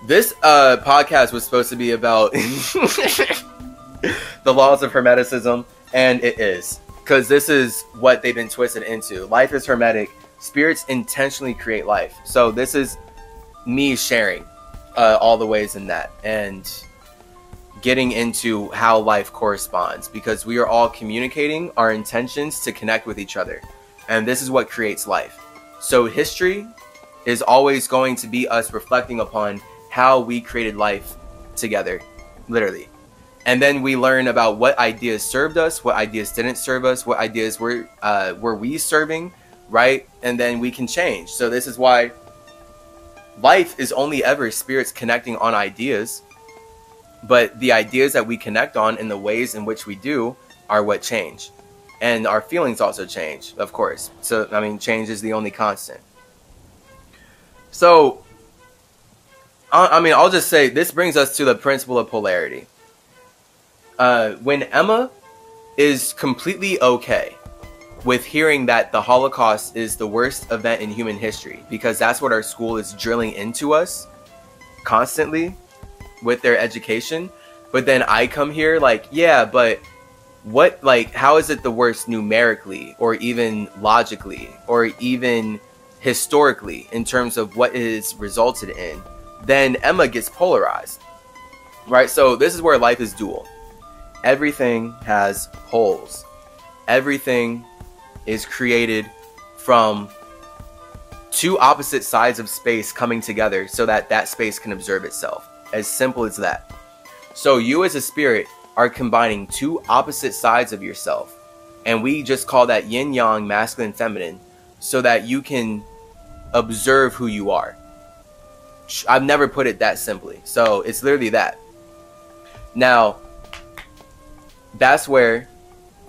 This podcast was supposed to be about the laws of Hermeticism, and it is. Because this is what they've been twisted into. Life is Hermetic. Spirits intentionally create life. So this is me sharing all the ways in that. And getting into how life corresponds. Because we are all communicating our intentions to connect with each other. And this is what creates life. So history is always going to be us reflecting upon how we created life together, literally. And then we learn about what ideas served us, what ideas didn't serve us, what ideas were we serving, right? And then we can change. So this is why life is only ever spirits connecting on ideas, but the ideas that we connect on and the ways in which we do are what change. And our feelings also change, of course. So, I mean, change is the only constant. So, I'll just say this brings us to the principle of polarity. When Emma is completely okay with hearing that the Holocaust is the worst event in human history, because that's what our school is drilling into us constantly with their education, but then I come here like, yeah, but what, like, how is it the worst numerically or even logically or even historically in terms of what it is resulted in? Then Emma gets polarized, right? So this is where life is dual. Everything has poles. Everything is created from two opposite sides of space coming together so that that space can observe itself. As simple as that. So you as a spirit are combining two opposite sides of yourself. And we just call that yin-yang, masculine, feminine, so that you can observe who you are. I've never put it that simply. So it's literally that. Now, that's where,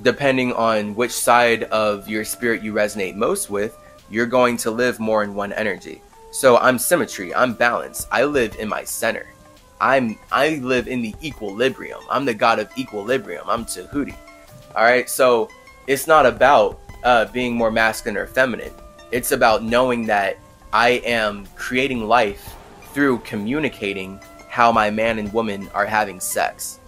depending on which side of your spirit you resonate most with, you're going to live more in one energy. So I'm symmetry. I'm balance. I live in my center. I live in the equilibrium. I'm the god of equilibrium. I'm Tahuti. All right. So it's not about being more masculine or feminine. It's about knowing that I am creating life through communicating how my man and woman are having sex.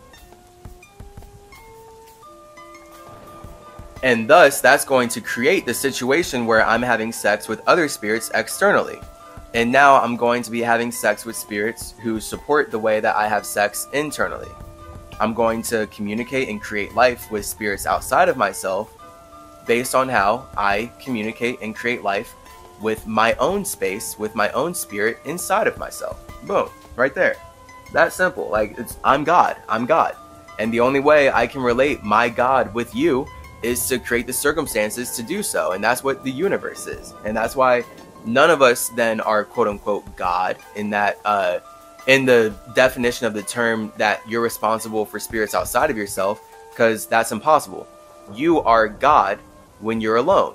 And thus, that's going to create the situation where I'm having sex with other spirits externally. And now I'm going to be having sex with spirits who support the way that I have sex internally. I'm going to communicate and create life with spirits outside of myself based on how I communicate and create life with my own space, with my own spirit inside of myself. Boom, right there. That simple. Like, I'm God. I'm God. And the only way I can relate my God with you is to create the circumstances to do so. And that's what the universe is. And that's why none of us then are quote unquote God in that, in the definition of the term that you're responsible for spirits outside of yourself, because that's impossible. You are God when you're alone.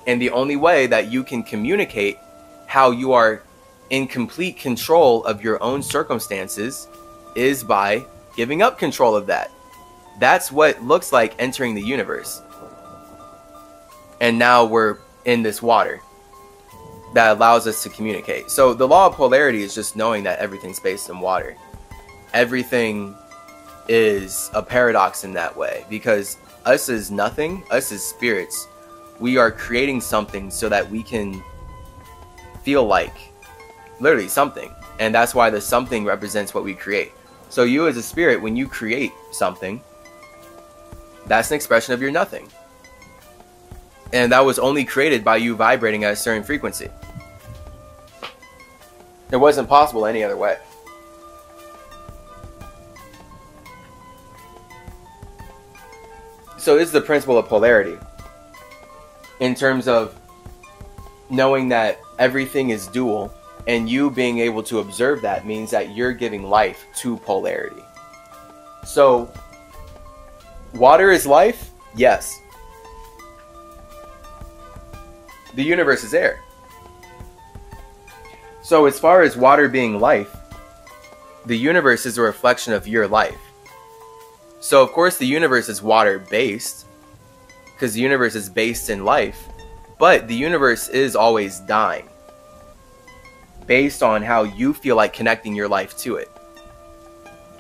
And the only way that you can communicate how you are in complete control of your own circumstances is by giving up control of that. That's what looks like entering the universe. And now we're in this water that allows us to communicate. So the law of polarity is just knowing that everything's based in water. Everything is a paradox in that way, because us as nothing, us as spirits, we are creating something so that we can feel like literally something. And that's why the something represents what we create. So you as a spirit, when you create something, that's an expression of your nothing. And that was only created by you vibrating at a certain frequency. It wasn't possible any other way. So this is the principle of polarity. In terms of knowing that everything is dual, and you being able to observe that means that you're giving life to polarity. So, water is life? Yes. The universe is air. So as far as water being life, the universe is a reflection of your life. So of course the universe is water based, because the universe is based in life, but the universe is always dying. based on how you feel like connecting your life to it.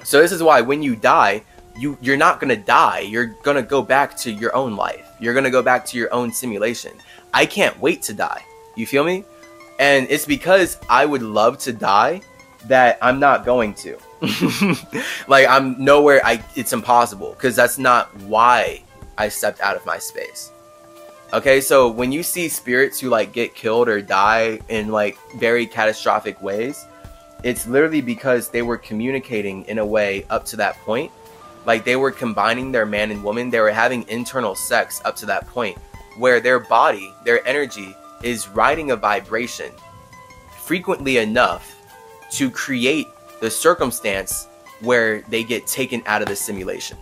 So this is why when you die, you're not going to die. You're going to go back to your own life. You're going to go back to your own simulation. I can't wait to die. You feel me? And it's because I would love to die that I'm not going to. Like, I'm nowhere. It's impossible, because that's not why I stepped out of my space. Okay, so when you see spirits who like get killed or die in like very catastrophic ways, it's literally because they were communicating in a way up to that point. Like, they were combining their man and woman. They were having internal sex up to that point where their body, their energy is riding a vibration frequently enough to create the circumstance where they get taken out of the simulation.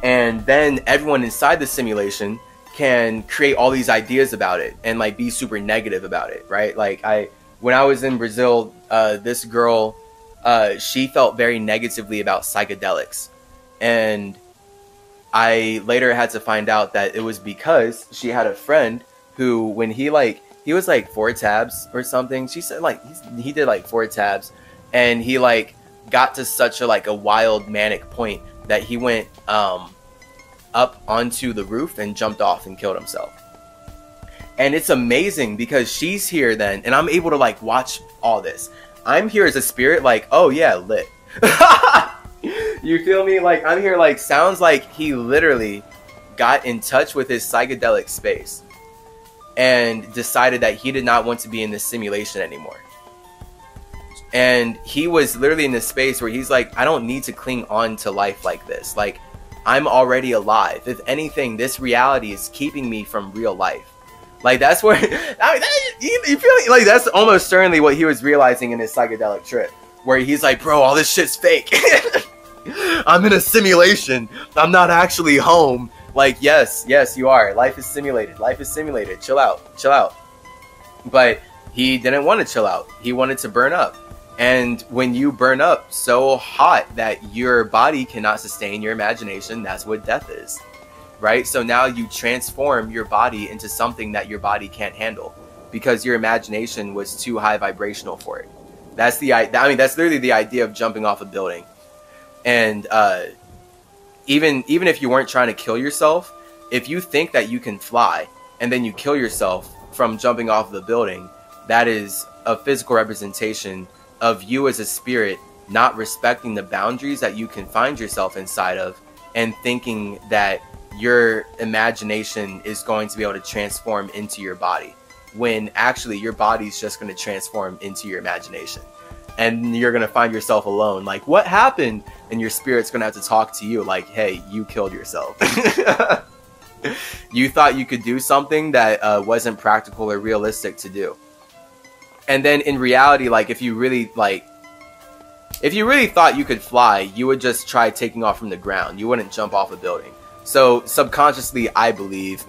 And then everyone inside the simulation can create all these ideas about it and like be super negative about it, right? Like, when I was in Brazil, this girl, she felt very negatively about psychedelics. And I later had to find out that it was because she had a friend who, when he was like 4 tabs or something, she said like he did like 4 tabs, and he like got to such a wild manic point that he went up onto the roof and jumped off and killed himself. And it's amazing because she's here then, and I'm able to like watch all this. I'm here as a spirit, like, oh yeah, lit. You feel me? Like, I'm here, like, sounds like he literally got in touch with his psychedelic space and decided that he did not want to be in this simulation anymore. And he was literally in this space where he's like, I don't need to cling on to life like this. Like, I'm already alive. If anything, this reality is keeping me from real life. Like, that's where, you feel me? Like, that's almost certainly what he was realizing in his psychedelic trip, where he's like, bro, all this shit's fake. I'm in a simulation. I'm not actually home. Like, yes, you are. Life is simulated. Life is simulated. Chill out. But he didn't want to chill out. He wanted to burn up. And when you burn up so hot that your body cannot sustain your imagination, that's what death is. Right? So now you transform your body into something that your body can't handle because your imagination was too high vibrational for it. That's that's literally the idea of jumping off a building. And even if you weren't trying to kill yourself, if you think that you can fly and then you kill yourself from jumping off the building, that is a physical representation of you as a spirit not respecting the boundaries that you can find yourself inside of, and thinking that your imagination is going to be able to transform into your body, when actually your body's just going to transform into your imagination. And you're going to find yourself alone. Like, what happened? And your spirit's going to have to talk to you like, hey, you killed yourself. You thought you could do something that wasn't practical or realistic to do. And then in reality, like, if you really thought you could fly, you would just try taking off from the ground. You wouldn't jump off a building. So subconsciously, I believe,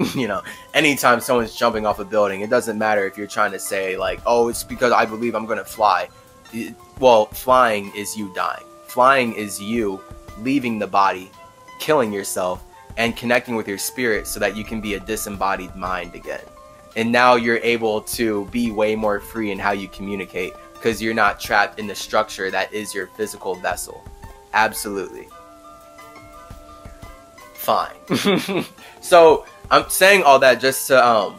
anytime someone's jumping off a building, it doesn't matter if you're trying to say like, oh, it's because I believe I'm going to fly. Well, flying is you dying. Flying is you leaving the body, killing yourself, and connecting with your spirit so that you can be a disembodied mind again. And now you're able to be way more free in how you communicate because you're not trapped in the structure that is your physical vessel. Absolutely. Fine. So I'm saying all that just to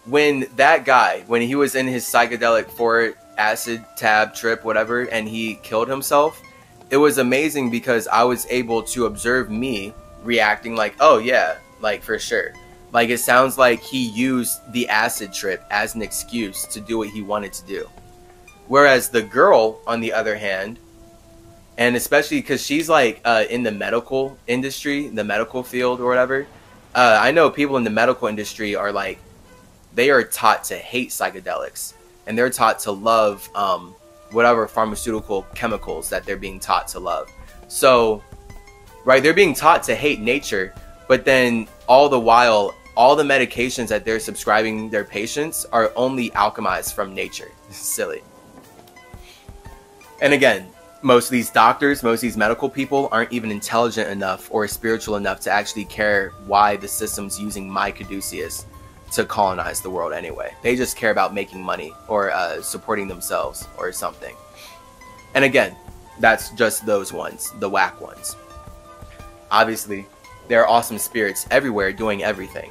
when that guy, when he was in his psychedelic 4 acid tab trip, whatever, and he killed himself, it was amazing because I was able to observe me reacting like, oh yeah, like for sure. Like, it sounds like he used the acid trip as an excuse to do what he wanted to do. Whereas the girl, on the other hand, and especially because she's like in the medical industry, the medical field or whatever, I know people in the medical industry are like, they are taught to hate psychedelics. And they're taught to love whatever pharmaceutical chemicals that they're being taught to love. So, right, they're being taught to hate nature, but then all the while, all the medications that they're subscribing their patients are only alchemized from nature. Silly. And again, most of these doctors, most of these medical people aren't even intelligent enough or spiritual enough to actually care why the system's using my caduceus to colonize the world anyway. They just care about making money or supporting themselves or something. And again, that's just those ones, the whack ones. Obviously, there are awesome spirits everywhere doing everything.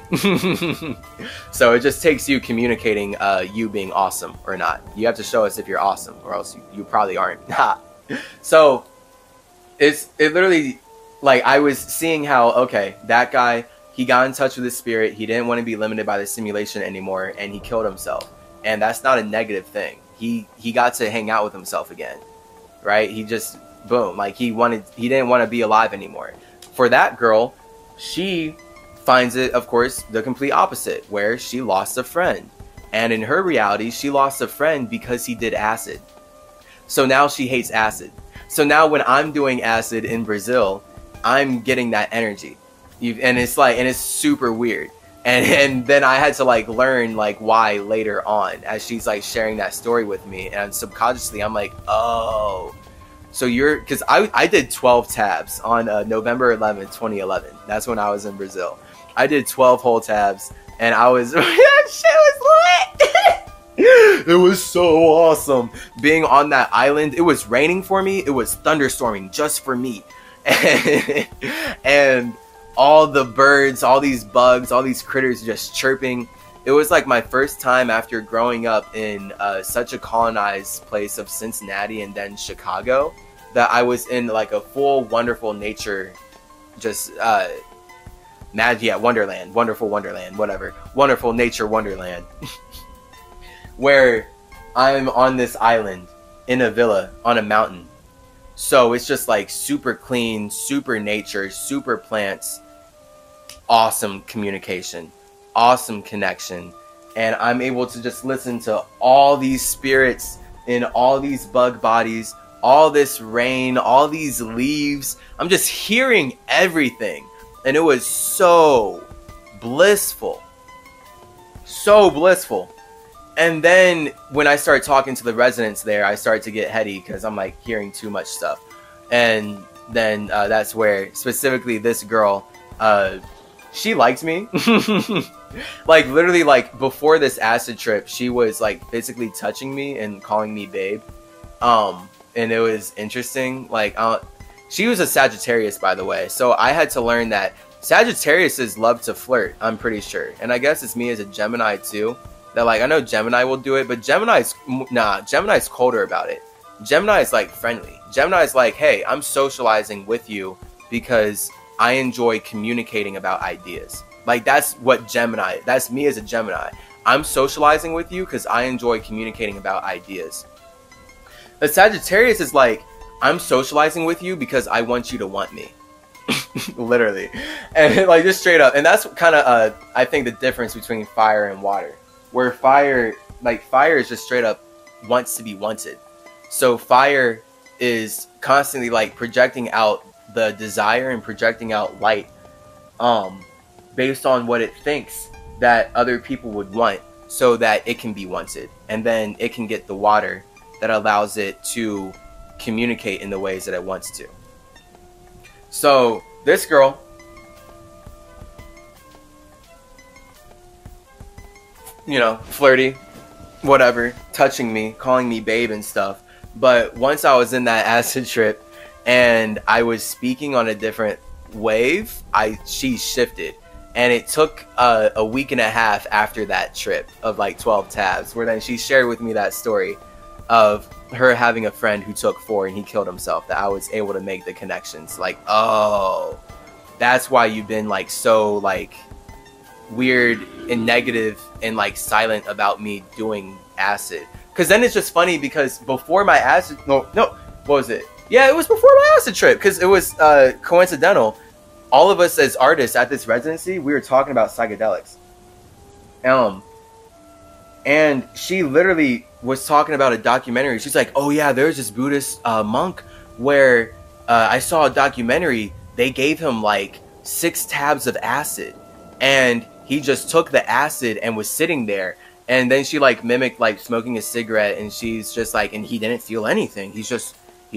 So it just takes you communicating you being awesome or not. You have to show us if you're awesome, or else you probably aren't. So it literally, like, I was seeing how, okay, that guy, he got in touch with his spirit. He didn't want to be limited by the simulation anymore, and he killed himself. And that's not a negative thing. He got to hang out with himself again, right? He just, boom, like he didn't want to be alive anymore. For that girl, she finds it, of course, the complete opposite, where she lost a friend. And in her reality, she lost a friend because he did acid. So now she hates acid. So now when I'm doing acid in Brazil, I'm getting that energy. And it's like, and it's super weird. And then I had to like learn like why later on, as she's like sharing that story with me, and subconsciously I'm like, oh, so you're, because I did 12 tabs on November 11th, 2011. That's when I was in Brazil. I did 12 whole tabs, and I was, that shit was lit. It was so awesome being on that island. It was raining for me. It was thunderstorming just for me. And all the birds, all these bugs, all these critters just chirping. It was like my first time after growing up in such a colonized place of Cincinnati and then Chicago, that I was in like a full wonderful nature, just wonderland, wonderful wonderland, whatever, wonderful nature wonderland, where I'm on this island in a villa on a mountain. So it's just like super clean, super nature, super plants, awesome communication, awesome connection. And I'm able to just listen to all these spirits in all these bug bodies, all this rain, all these leaves. I'm just hearing everything. And it was so blissful. So blissful. And then when I start talking to the residents there, I start to get heady because I'm like hearing too much stuff. And then that's where specifically this girl, she liked me. Like literally, like before this acid trip, she was like physically touching me and calling me babe. And it was interesting. Like she was a Sagittarius, by the way, so I had to learn that Sagittariuses love to flirt, I'm pretty sure. And I guess it's me as a Gemini too, that like I know Gemini will do it, but Gemini's colder about it. Gemini's like friendly. Gemini's like, hey, I'm socializing with you because I enjoy communicating about ideas. Like that's what Gemini, that's me as a Gemini. I'm socializing with you because I enjoy communicating about ideas. The Sagittarius is like, I'm socializing with you because I want you to want me. Literally. And like just straight up. And that's kind of I think the difference between fire and water. Where fire is just straight up wants to be wanted. So fire is constantly like projecting out the desire and projecting out light based on what it thinks that other people would want, so that it can be wanted, and then it can get the water that allows it to communicate in the ways that it wants to. So this girl, you know, flirty, whatever, touching me, calling me babe and stuff. But once I was in that acid trip and I was speaking on a different wave, she shifted. And it took a week and a half after that trip of like 12 tabs, where then she shared with me that story of her having a friend who took 4 and he killed himself, that I was able to make the connections. Like, oh, that's why you've been like so like weird and negative and like silent about me doing acid. Because then it's just funny because before my acid, no, what was it? Yeah, it was before my acid trip, because it was coincidental. All of us as artists at this residency, we were talking about psychedelics. And she literally was talking about a documentary. She's like, oh yeah, there's this Buddhist monk where I saw a documentary. They gave him like 6 tabs of acid, and he just took the acid and was sitting there. And then she like mimicked like smoking a cigarette, and she's just like, and he didn't feel anything. He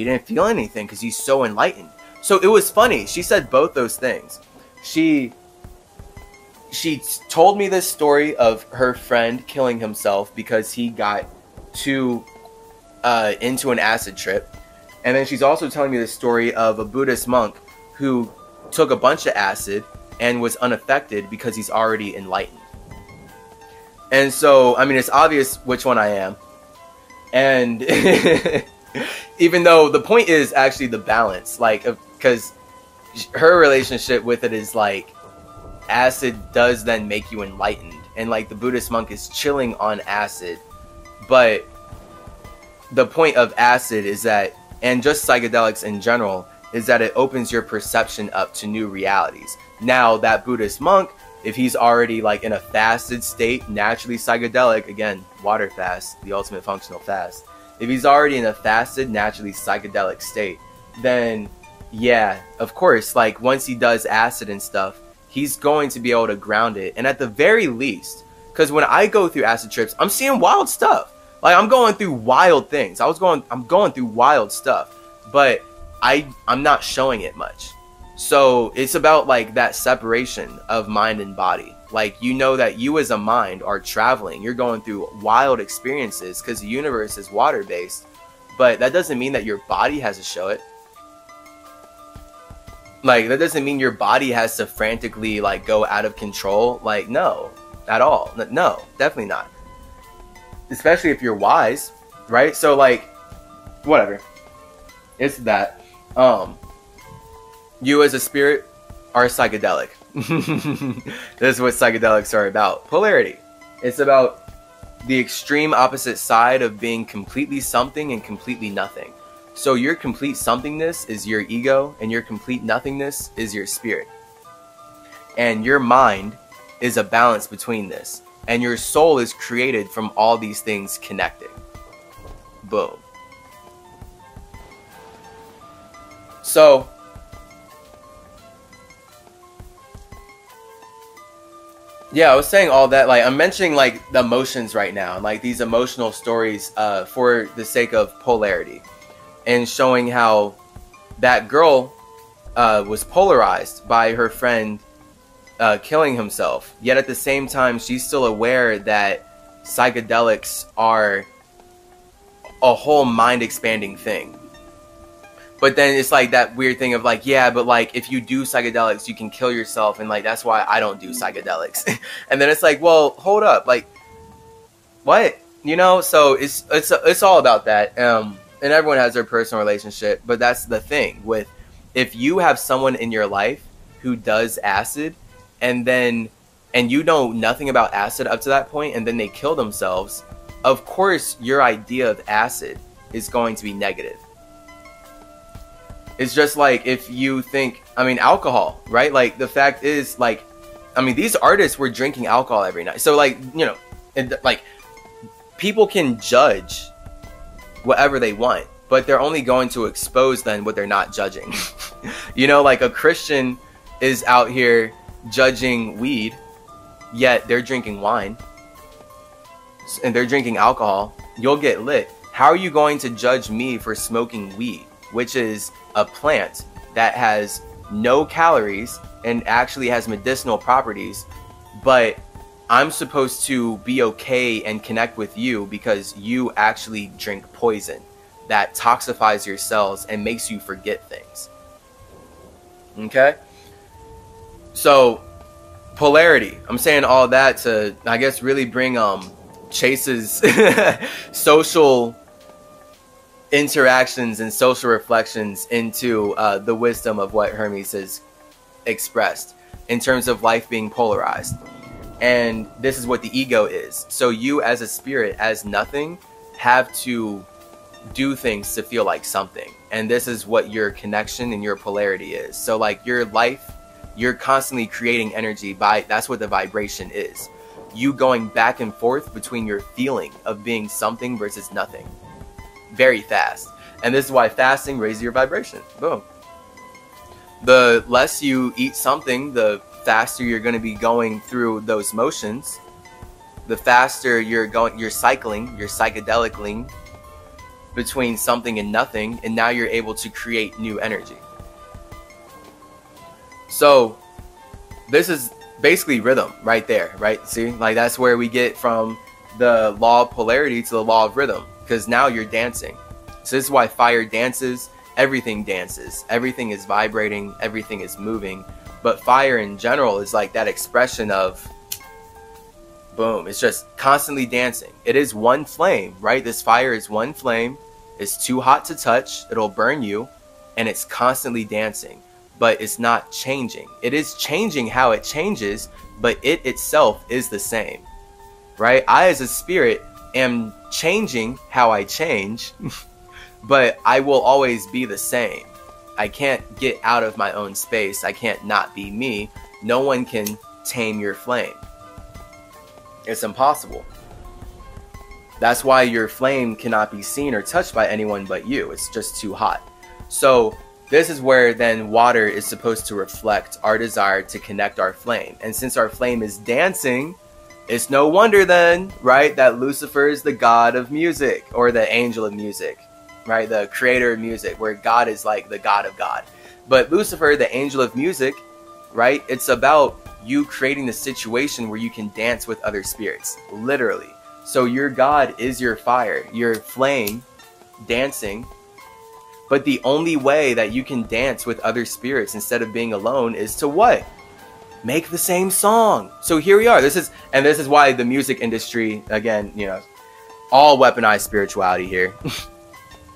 didn't feel anything because he's so enlightened. So it was funny. She said both those things. She she told me this story of her friend killing himself because he got too into an acid trip. And then she's also telling me the story of a Buddhist monk who took a bunch of acid and was unaffected because he's already enlightened. And so, I mean, it's obvious which one I am. And even though the point is actually the balance, like, because her relationship with it is like, acid does then make you enlightened. And like the Buddhist monk is chilling on acid. But the point of acid is that, and just psychedelics in general, is that it opens your perception up to new realities. Now, that Buddhist monk, if he's already like in a fasted state, naturally psychedelic, again, water fast, the ultimate functional fast. If he's already in a fasted, naturally psychedelic state, then yeah, of course, like once he does acid and stuff, he's going to be able to ground it. And at the very least, because when I go through acid trips, I'm seeing wild stuff. Like I'm going through wild things. I'm going through wild stuff, but I'm not showing it much. So it's about like that separation of mind and body. Like, you know that you as a mind are traveling. You're going through wild experiences because the universe is water based, but that doesn't mean that your body has to show it. Like, that doesn't mean your body has to frantically like go out of control. Like, no, at all. No, definitely not. Especially if you're wise, right? So like, whatever. It's that. You as a spirit are psychedelic. This is what psychedelics are about. Polarity. It's about the extreme opposite side of being completely something and completely nothing. So your complete somethingness is your ego, and your complete nothingness is your spirit. And your mind is a balance between this. And your soul is created from all these things connecting. Boom. So, yeah, I was saying all that, like, I'm mentioning, like, the emotions right now, and, like, these emotional stories for the sake of polarity. And showing how that girl was polarized by her friend killing himself. Yet at the same time, she's still aware that psychedelics are a whole mind-expanding thing. But then it's like that weird thing of like, yeah, but like if you do psychedelics, you can kill yourself, and like that's why I don't do psychedelics. And then it's like, well, hold up, like, what? You know? So it's all about that. And everyone has their personal relationship, but that's the thing with, if you have someone in your life who does acid, and you know nothing about acid up to that point, and then they kill themselves, of course your idea of acid is going to be negative. It's just like if you think, I mean, alcohol, right? Like the fact is, like, I mean, these artists were drinking alcohol every night. So like, you know, and like people can judge whatever they want, but they're only going to expose then what they're not judging. You know, like a Christian is out here judging weed, yet they're drinking wine and they're drinking alcohol. You'll get lit. How are you going to judge me for smoking weed, which is a plant that has no calories and actually has medicinal properties, but I'm supposed to be okay and connect with you because you actually drink poison that toxifies your cells and makes you forget things. Okay? So, polarity. I'm saying all that to, I guess, really bring Chase's social interactions and social reflections into the wisdom of what Hermes has expressed in terms of life being polarized. And this is what the ego is. So you as a spirit, as nothing, have to do things to feel like something. And this is what your connection and your polarity is. So like your life, you're constantly creating energy by, that's what the vibration is. You going back and forth between your feeling of being something versus nothing. Very fast. And this is why fasting raises your vibration. Boom. The less you eat something, the faster you're going to be going through those motions. The faster you're cycling, you're psychedelically between something and nothing, and now you're able to create new energy. So this is basically rhythm right there, right? See, like that's where we get from the law of polarity to the law of rhythm, because now you're dancing. So this is why fire dances, everything dances, everything is vibrating, everything is moving. But fire in general is like that expression of boom, it's just constantly dancing. It is one flame, right? This fire is one flame. It's too hot to touch, it'll burn you, and it's constantly dancing. But it's not changing. It is changing how it changes, but it itself is the same, right? I as a spirit am changing how I change, but I will always be the same. I can't get out of my own space. I can't not be me. No one can tame your flame. It's impossible. That's why your flame cannot be seen or touched by anyone but you. It's just too hot. So this is where then water is supposed to reflect our desire to connect our flame. And since our flame is dancing, it's no wonder then, right, that Lucifer is the god of music, or the angel of music, right? The creator of music, where God is like the god of God. But Lucifer, the angel of music, right? It's about you creating the situation where you can dance with other spirits, literally. So your God is your fire, your flame dancing. But the only way that you can dance with other spirits instead of being alone is to what? Make the same song. So here we are. This is why the music industry, again, you know, all weaponized spirituality here.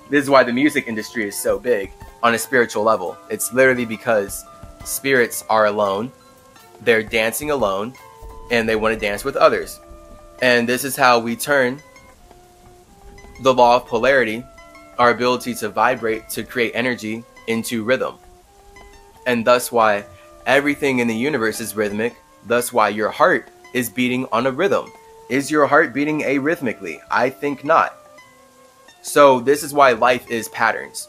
This is why the music industry is so big on a spiritual level. It's literally because spirits are alone. They're dancing alone, and they want to dance with others. And this is how we turn the law of polarity, our ability to vibrate, to create energy, into rhythm. And thus why everything in the universe is rhythmic. Thus why your heart is beating on a rhythm. Is your heart beating arrhythmically? I think not. So this is why life is patterns.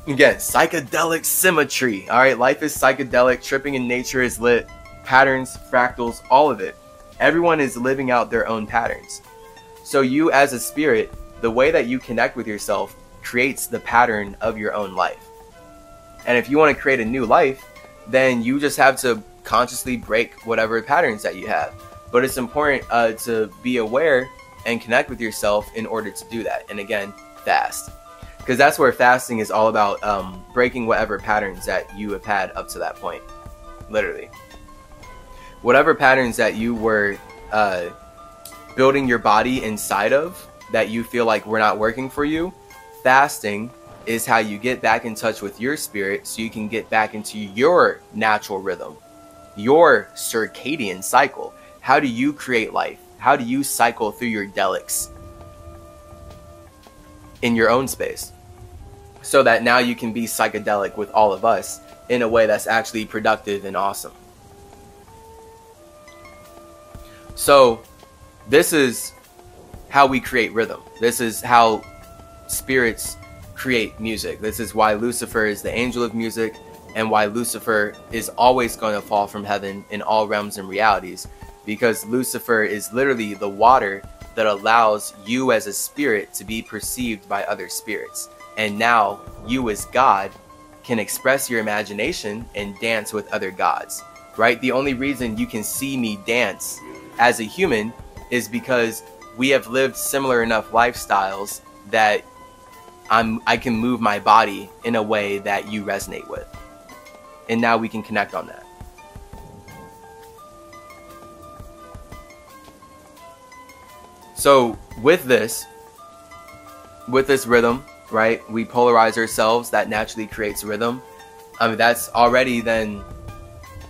Again, psychedelic symmetry. All right, life is psychedelic. Tripping in nature is lit. Patterns, fractals, all of it. Everyone is living out their own patterns. So you as a spirit, the way that you connect with yourself creates the pattern of your own life. And if you want to create a new life, then you just have to consciously break whatever patterns that you have. But it's important to be aware and connect with yourself in order to do that. And again, fast. Because that's where fasting is all about, breaking whatever patterns that you have had up to that point. Literally. Whatever patterns that you were building your body inside of that you feel like were not working for you, fasting is how you get back in touch with your spirit so you can get back into your natural rhythm, your circadian cycle. How do you create life? How do you cycle through your delics in your own space so that now you can be psychedelic with all of us in a way that's actually productive and awesome? So this is how we create rhythm. This is how spirits create music. This is why Lucifer is the angel of music, and why Lucifer is always going to fall from heaven in all realms and realities, because Lucifer is literally the water that allows you as a spirit to be perceived by other spirits. And now you as God can express your imagination and dance with other gods, right? The only reason you can see me dance as a human is because we have lived similar enough lifestyles that I can move my body in a way that you resonate with. And now we can connect on that. So with this rhythm, right, we polarize ourselves. That naturally creates rhythm. I mean, that's already then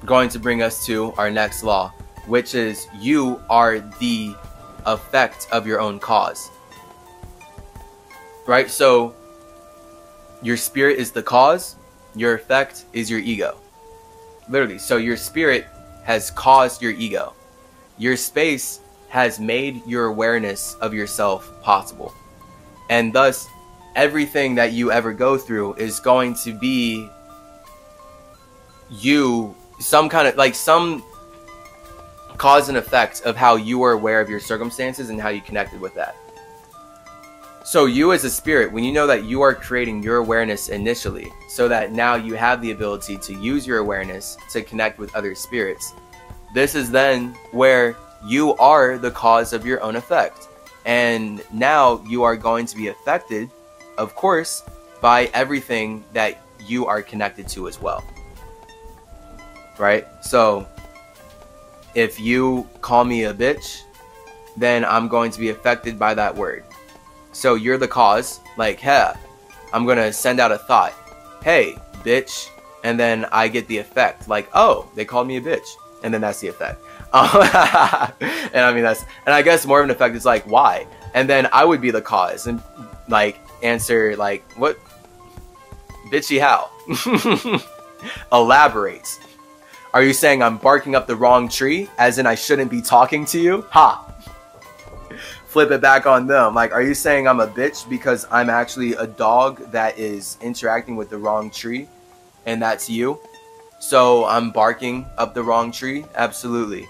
going to bring us to our next law, which is you are the effect of your own cause. Right? So your spirit is the cause, your effect is your ego. Literally. So your spirit has caused your ego. Your space has made your awareness of yourself possible. And thus, everything that you ever go through is going to be you, some kind of, like some cause and effect of how you are aware of your circumstances and how you connected with that. So you as a spirit, when you know that you are creating your awareness initially, so that now you have the ability to use your awareness to connect with other spirits, this is then where you are the cause of your own effect. And now you are going to be affected, of course, by everything that you are connected to as well. Right? So, if you call me a bitch, then I'm going to be affected by that word. So you're the cause, like, hey, I'm going to send out a thought, hey, bitch, and then I get the effect, like, oh, they called me a bitch, and then that's the effect. And I mean, and I guess more of an effect is like, why? And then I would be the cause, and like, answer, like, what? Bitchy how? Elaborate. Are you saying I'm barking up the wrong tree, as in I shouldn't be talking to you? Ha! Flip it back on them. Like, are you saying I'm a bitch because I'm actually a dog that is interacting with the wrong tree, and that's you? So I'm barking up the wrong tree? Absolutely.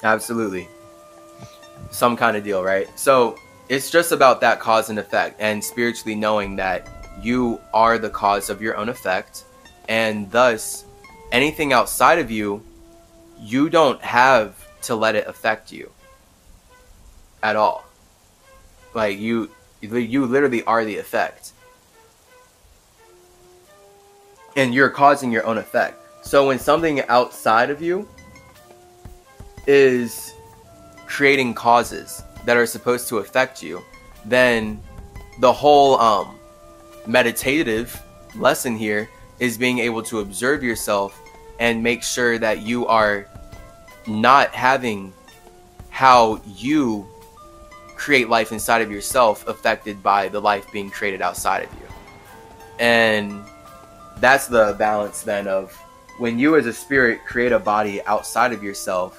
Absolutely. Some kind of deal, right? So it's just about that cause and effect, and spiritually knowing that you are the cause of your own effect, and thus anything outside of you, you don't have to let it affect you at all. Like, you literally are the effect, and you're causing your own effect. So when something outside of you is creating causes that are supposed to affect you, then the whole meditative lesson here is being able to observe yourself and make sure that you are not having how you create life inside of yourself affected by the life being created outside of you. And that's the balance then of when you as a spirit create a body outside of yourself,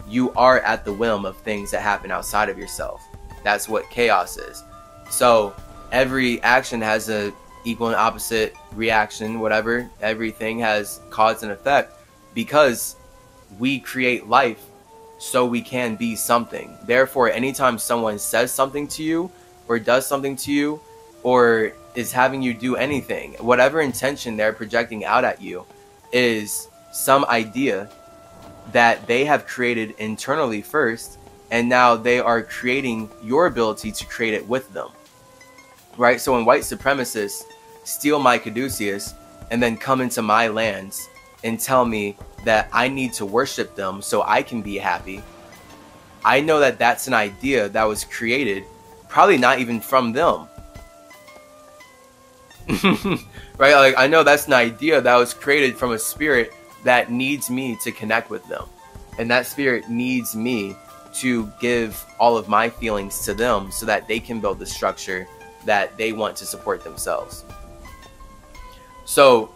you are at the whim of things that happen outside of yourself. That's what chaos is. So every action has a equal and opposite reaction, whatever. Everything has cause and effect because we create life so we can be something. Therefore, anytime someone says something to you or does something to you or is having you do anything, whatever intention they're projecting out at you is some idea that they have created internally first, and now they are creating your ability to create it with them. Right? So when white supremacists steal my caduceus and then come into my lands and tell me that I need to worship them so I can be happy, I know that that's an idea that was created probably not even from them. Right? Like, I know that's an idea that was created from a spirit that needs me to connect with them, and that spirit needs me to give all of my feelings to them so that they can build the structure that they want to support themselves. So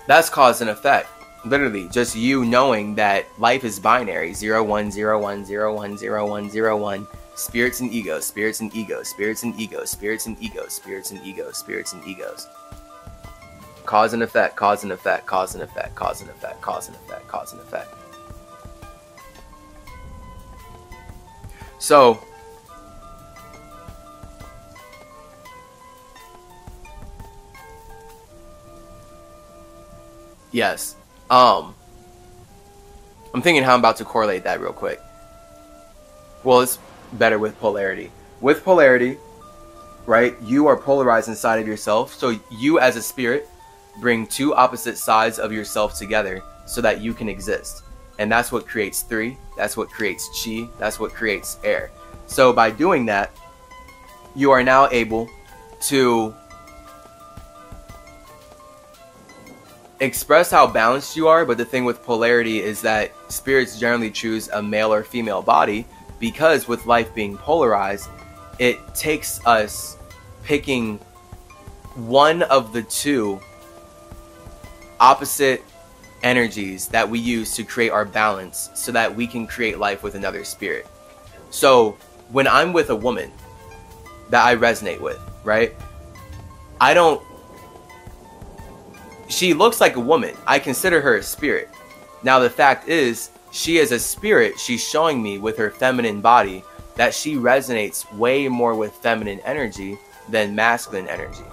that's cause and effect. Literally just you knowing that life is binary, 0 1 0 1 0 1 0 1 0 1, spirits and egos, spirits and egos, spirits and egos, spirits and egos, spirits and egos, spirits and egos. Cause and effect, cause and effect, cause and effect, cause and effect, cause and effect, cause and effect. So yes. I'm thinking how I'm about to correlate that real quick. Well, it's better with polarity. With polarity, right, you are polarized inside of yourself. So you as a spirit bring two opposite sides of yourself together so that you can exist. And that's what creates three. That's what creates chi. That's what creates air. So by doing that, you are now able to express how balanced you are. But the thing with polarity is that spirits generally choose a male or female body because with life being polarized, it takes us picking one of the two opposite energies that we use to create our balance so that we can create life with another spirit. So when I'm with a woman that I resonate with, right, she looks like a woman. I consider her a spirit. Now the fact is, she is a spirit. She's showing me with her feminine body that she resonates way more with feminine energy than masculine energy.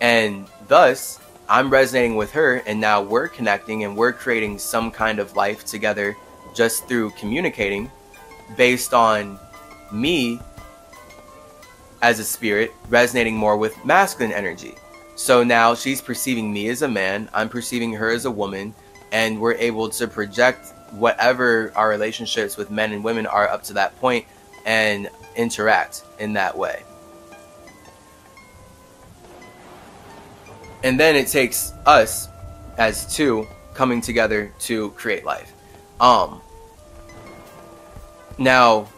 And thus, I'm resonating with her, and now we're connecting and we're creating some kind of life together just through communicating based on me as a spirit resonating more with masculine energy. So now she's perceiving me as a man, I'm perceiving her as a woman, and we're able to project whatever our relationships with men and women are up to that point and interact in that way. And then it takes us as two coming together to create life. Now,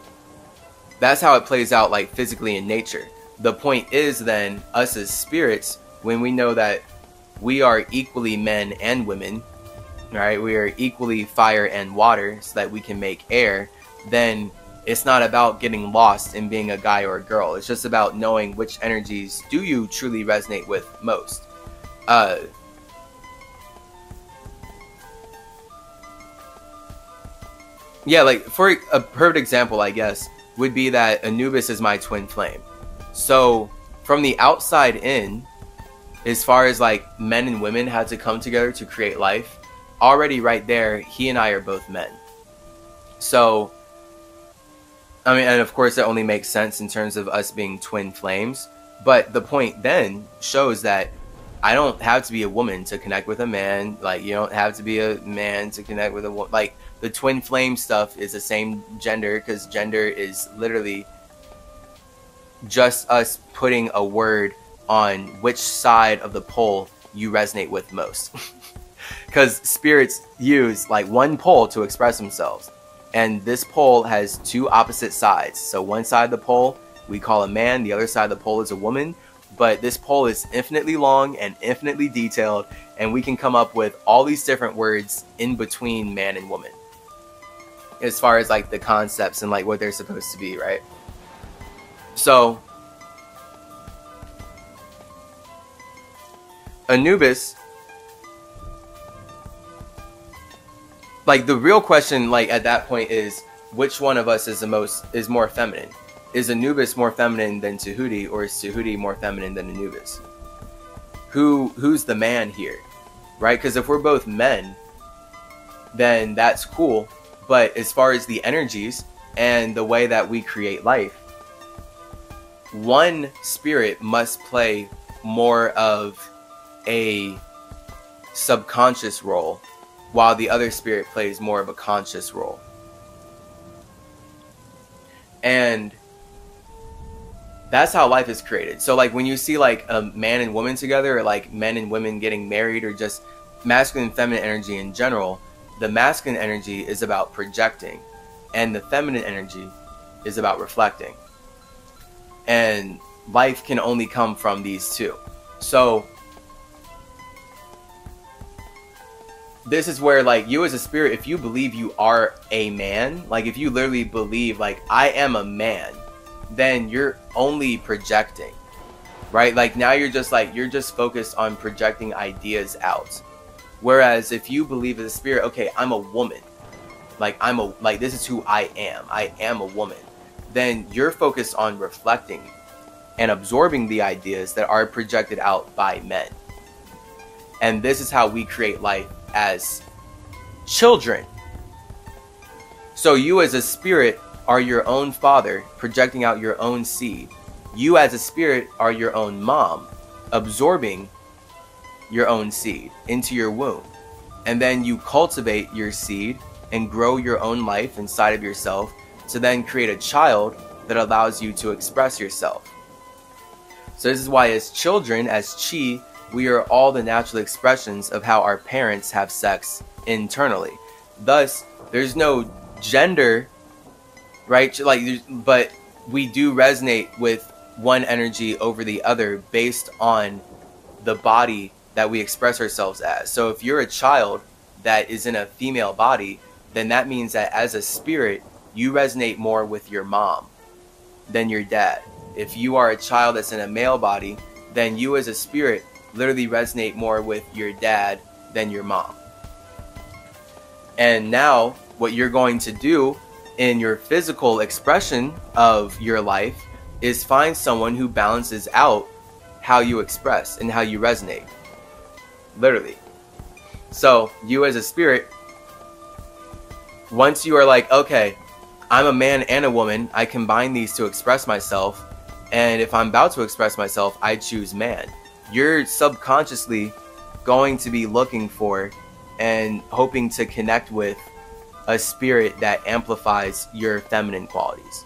that's how it plays out, like physically in nature. The point is then, us as spirits, when we know that we are equally men and women, right? We are equally fire and water so that we can make air, then it's not about getting lost in being a guy or a girl. It's just about knowing which energies do you truly resonate with most. Yeah, like for a perfect example, I guess, would be that Anubis is my twin flame. So from the outside in, as far as like men and women had to come together to create life, already right there, he and I are both men. So, I mean, and of course that only makes sense in terms of us being twin flames. But the point then shows that I don't have to be a woman to connect with a man. Like, you don't have to be a man to connect with a woman. Like, the twin flame stuff is the same gender, because gender is literally just us putting a word on which side of the pole you resonate with most. Because spirits use like one pole to express themselves. And this pole has two opposite sides. So one side of the pole we call a man, the other side of the pole is a woman. But this pole is infinitely long and infinitely detailed, and we can come up with all these different words in between man and woman as far as like the concepts and like what they're supposed to be, right? So Anubis, like the real question like at that point is, which one of us is more feminine? Is Anubis more feminine than Tahuti, or is Tahuti more feminine than Anubis? Who's the man here, right? Because if we're both men, then that's cool. But as far as the energies and the way that we create life, one spirit must play more of a subconscious role, while the other spirit plays more of a conscious role. And that's how life is created. So like when you see like a man and woman together, or like men and women getting married, or just masculine and feminine energy in general, the masculine energy is about projecting and the feminine energy is about reflecting. And life can only come from these two. So this is where like you as a spirit, if you believe you are a man, like if you literally believe like I am a man, then you're only projecting, right? Like now you're just focused on projecting ideas out. Whereas if you believe as a spirit, okay, I'm a woman, like this is who I am a woman, then you're focused on reflecting and absorbing the ideas that are projected out by men. And this is how we create life as children. So you as a spirit are your own father, projecting out your own seed. You as a spirit are your own mom, absorbing your own seed into your womb. And then you cultivate your seed and grow your own life inside of yourself to then create a child that allows you to express yourself. So this is why as children, as chi, we are all the natural expressions of how our parents have sex internally. Thus, there's no gender, right? But we do resonate with one energy over the other based on the body that we express ourselves as. So if you're a child that is in a female body, then that means that as a spirit, you resonate more with your mom than your dad. If you are a child that's in a male body, then you as a spirit literally resonate more with your dad than your mom. And now what you're going to do in your physical expression of your life is find someone who balances out how you express and how you resonate. literally. So you as a spirit, once you are like, okay, I'm a man and a woman, I combine these to express myself, and if I'm about to express myself, I choose man. You're subconsciously going to be looking for and hoping to connect with a spirit that amplifies your feminine qualities.